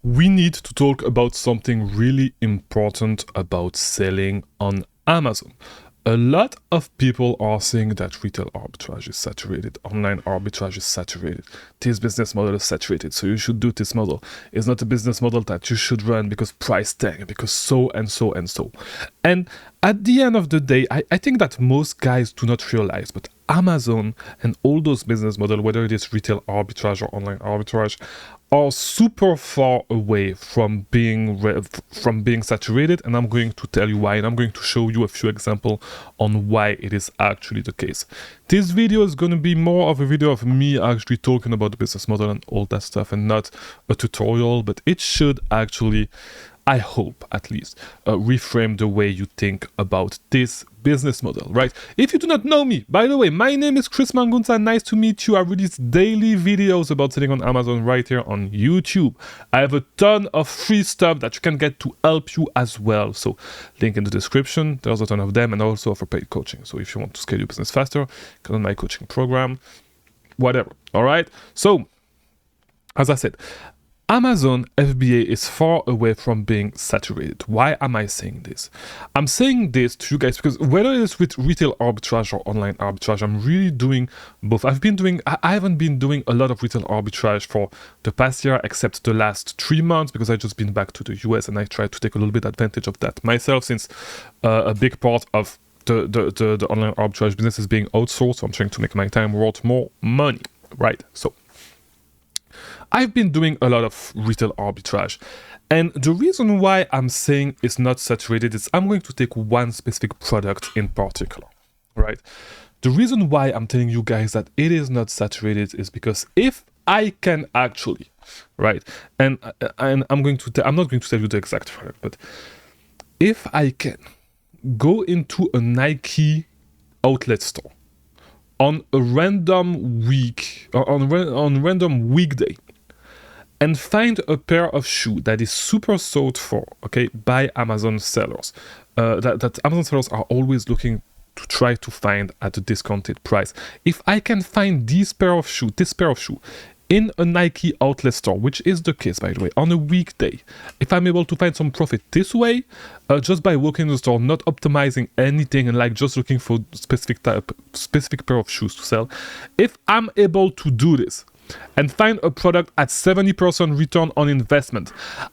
we need to talk about something really important about selling on Amazon. A lot of people are saying that retail arbitrage is saturated, online arbitrage is saturated, this business model is saturated, so you should do this model. It's not a business model that you should run because price tag, because so and so and so. And at the end of the day, I think that most guys do not realize, but Amazon and all those business models, whether it is retail arbitrage or online arbitrage, are super far away from being saturated, and I'm going to tell you why, and I'm going to show you a few examples on why it is actually the case. This video is going to be more of a video of me actually talking about the business model and all that stuff, and not a tutorial, but it should actually, I hope at least, reframe the way you think about this business model, right? If you do not know me, by the way, my name is Mangunza. Nice to meet you. I release daily videos about selling on Amazon right here on YouTube. I have a ton of free stuff that you can get to help you as well. So link in the description, there's a ton of them, and also offer paid coaching. So if you want to scale your business faster, go on my coaching program, whatever. All right. So as I said, Amazon FBA is far away from being saturated. Why am I saying this? I'm saying this to you guys because whether it's with retail arbitrage or online arbitrage, I'm really doing both. I haven't been doing a lot of retail arbitrage for the past year, except the last 3 months, because I've just been back to the US and I tried to take a little bit advantage of that myself, since a big part of the online arbitrage business is being outsourced. So I'm trying to make my time worth more money, right? So I've been doing a lot of retail arbitrage, and the reason why I'm saying it's not saturated is I'm going to take one specific product in particular, right? The reason why I'm telling you guys that it is not saturated is because if I can actually, right, and I'm not going to tell you the exact product, but if I can go into a Nike outlet store on a random week, on random weekday, and find a pair of shoes that is super sought for, okay, by Amazon sellers, that Amazon sellers are always looking to try to find at a discounted price. If I can find this pair of shoes in a Nike outlet store, which is the case, by the way, on a weekday, if I'm able to find some profit this way, just by walking in the store, not optimizing anything, and like just looking for specific pair of shoes to sell, if I'm able to do this and find a product at 70% return on investment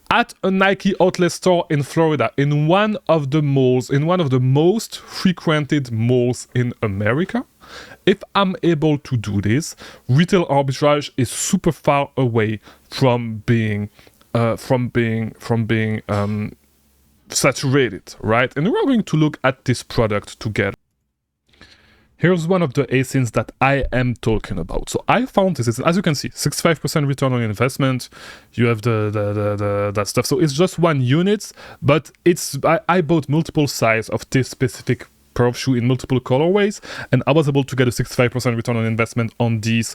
at a Nike outlet store in Florida, in one of the most frequented malls in America, if I'm able to do this, retail arbitrage is super far away from being saturated, right? And we're going to look at this product together. Here's one of the ASINs that I am talking about. So I found this, as you can see, 65% return on investment. You have that stuff. So it's just 1 unit, but I bought multiple size of this specific pair of shoe in multiple colorways, and I was able to get a 65% return on investment on these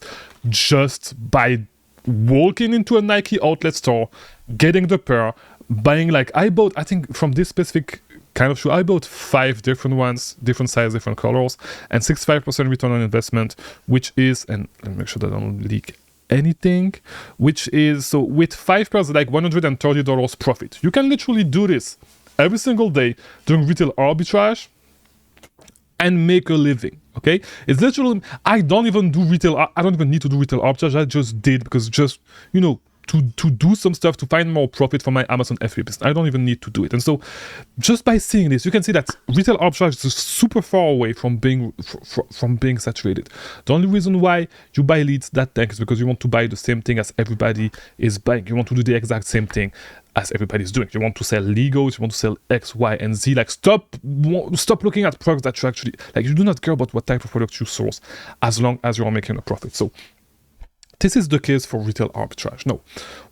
just by walking into a Nike outlet store, getting the pair, buying, like, I think from this specific kind of shoe, I bought 5 different ones, different size, different colors, and 65% return on investment, which is, and let me make sure that I don't leak anything, which is, so with 5 pairs, like $130 profit. You can literally do this every single day doing retail arbitrage and make a living, okay? It's literally, I don't even need to do retail arbitrage. I just did because just, you know, to do some stuff to find more profit for my Amazon FBA business. I don't even need to do it. And so just by seeing this, you can see that retail arbitrage is super far away from being saturated. The only reason why you buy leads that tank is because you want to buy the same thing as everybody is buying. You want to do the exact same thing as everybody's doing. You want to sell Legos, you want to sell X, Y, and Z. Like, stop looking at products that you actually, like, you do not care about what type of product you source as long as you are making a profit. So this is the case for retail arbitrage. No,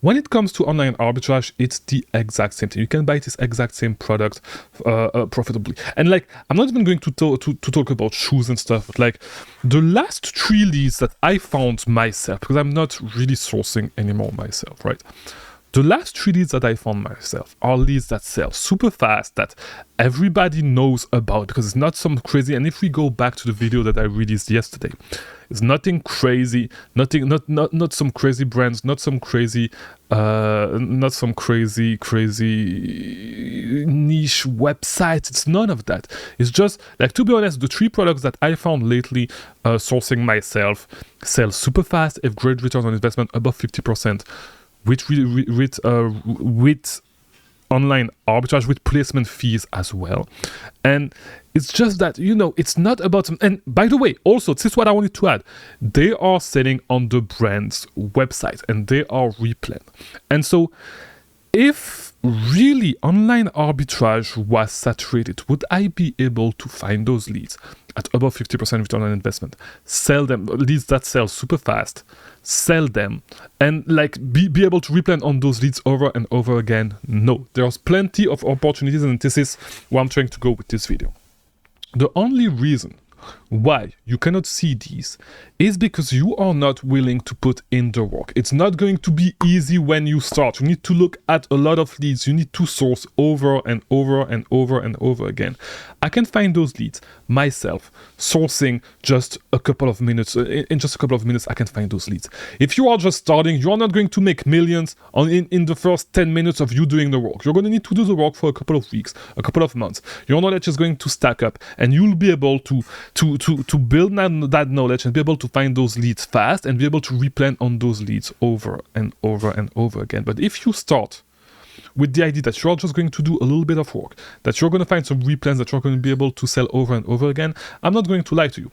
when it comes to online arbitrage, it's the exact same thing. You can buy this exact same product profitably. And like, I'm not even going to talk about shoes and stuff, but like the last 3 leads that I found myself, because I'm not really sourcing anymore myself, right? The last 3 leads that I found myself are leads that sell super fast, that everybody knows about, because it's not some crazy. And if we go back to the video that I released yesterday, it's nothing crazy, not some crazy brands, not some crazy niche websites. It's none of that. It's just like, to be honest, the 3 products that I found lately sourcing myself sell super fast, have great return on investment above 50%. With online arbitrage, with placement fees as well. And it's just that, it's not about, and by the way, also, this is what I wanted to add. They are selling on the brand's website and they are replan. And so if really online arbitrage was saturated, would I be able to find those leads at above 50% return on investment, sell them, leads that sell super fast, sell them, and be able to replan on those leads over and over again? No, there's plenty of opportunities, and this is where I'm trying to go with this video. The only reason why you cannot see these is because you are not willing to put in the work. It's not going to be easy when you start. You need to look at a lot of leads. You need to source over and over and over and over again. I can find those leads myself, sourcing just a couple of minutes. In just a couple of minutes, I can find those leads. If you are just starting, you are not going to make millions in the first 10 minutes of you doing the work. You're going to need to do the work for a couple of weeks, a couple of months. Your knowledge is going to stack up, and you'll be able to build that knowledge and be able to find those leads fast and be able to replan on those leads over and over and over again. But if you start with the idea that you're just going to do a little bit of work, that you're going to find some replans that you're going to be able to sell over and over again, I'm not going to lie to you.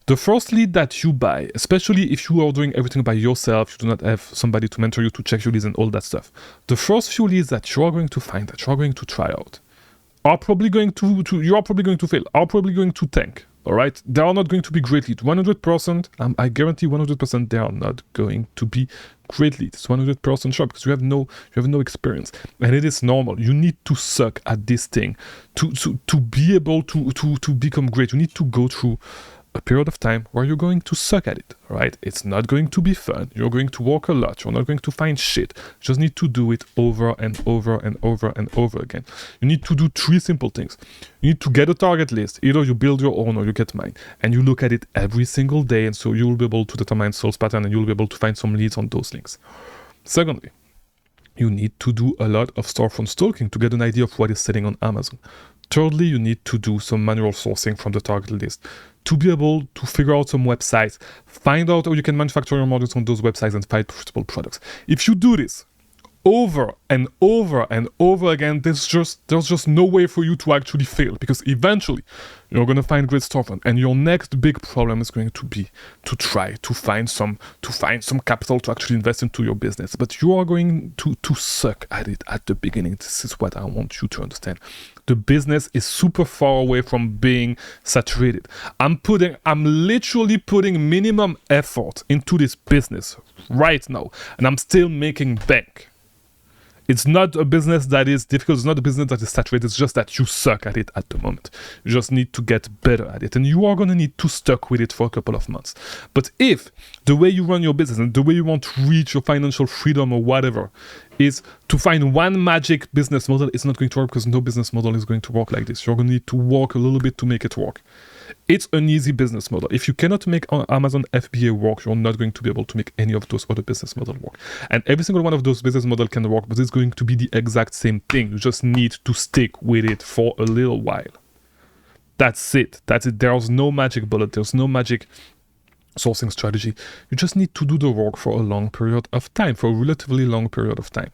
The first lead that you buy, especially if you are doing everything by yourself, you do not have somebody to mentor you, to check your leads and all that stuff, the first few leads that you are going to find, that you are going to try out, are probably going to you are probably going to fail, are probably going to tank. All right, they are not going to be great leads. 100%, I guarantee 100% they are not going to be great leads. 100% sure, because you have no experience, and it is normal. You need to suck at this thing to be able to become great. You need to go through a period of time where you're going to suck at it, right? It's not going to be fun. You're going to work a lot. You're not going to find shit. You just need to do it over and over and over and over again. You need to do 3 simple things. You need to get a target list. Either you build your own or you get mine, and you look at it every single day, and so you'll be able to determine sales pattern, and you'll be able to find some leads on those links. Secondly, you need to do a lot of storefront stalking to get an idea of what is selling on Amazon. Thirdly, you need to do some manual sourcing from the target list to be able to figure out some websites, find out how you can manufacture your modules on those websites and find profitable products. If you do this over and over and over again, there's just no way for you to actually fail, because eventually you're going to find great storefront, and your next big problem is going to be to try to find some capital to actually invest into your business. But you are going to suck at it at the beginning. This is what I want you to understand. The business is super far away from being saturated. I'm literally putting minimum effort into this business right now, and I'm still making bank. It's not a business that is difficult. It's not a business that is saturated. It's just that you suck at it at the moment. You just need to get better at it. And you are going to need to stuck with it for a couple of months. But if the way you run your business and the way you want to reach your financial freedom or whatever is to find one magic business model, it's not going to work, because no business model is going to work like this. You're going to need to work a little bit to make it work. It's an easy business model. If you cannot make Amazon FBA work, you're not going to be able to make any of those other business models work. And every single one of those business models can work, but it's going to be the exact same thing. You just need to stick with it for a little while. That's it. There's no magic bullet. There's no magic sourcing strategy. You just need to do the work for a long period of time, for a relatively long period of time.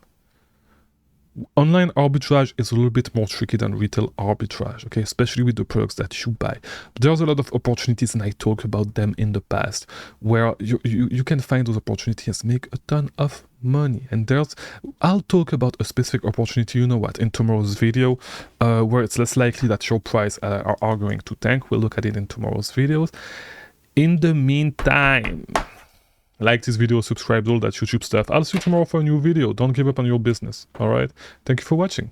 Online arbitrage is a little bit more tricky than retail arbitrage, okay, especially with the products that you buy. But there's a lot of opportunities, and I talked about them in the past, where you can find those opportunities, make a ton of money. And I'll talk about a specific opportunity, in tomorrow's video, where it's less likely that your price are going to tank. We'll look at it in tomorrow's videos. In the meantime, like this video, subscribe, all that YouTube stuff. I'll see you tomorrow for a new video. Don't give up on your business, all right? Thank you for watching.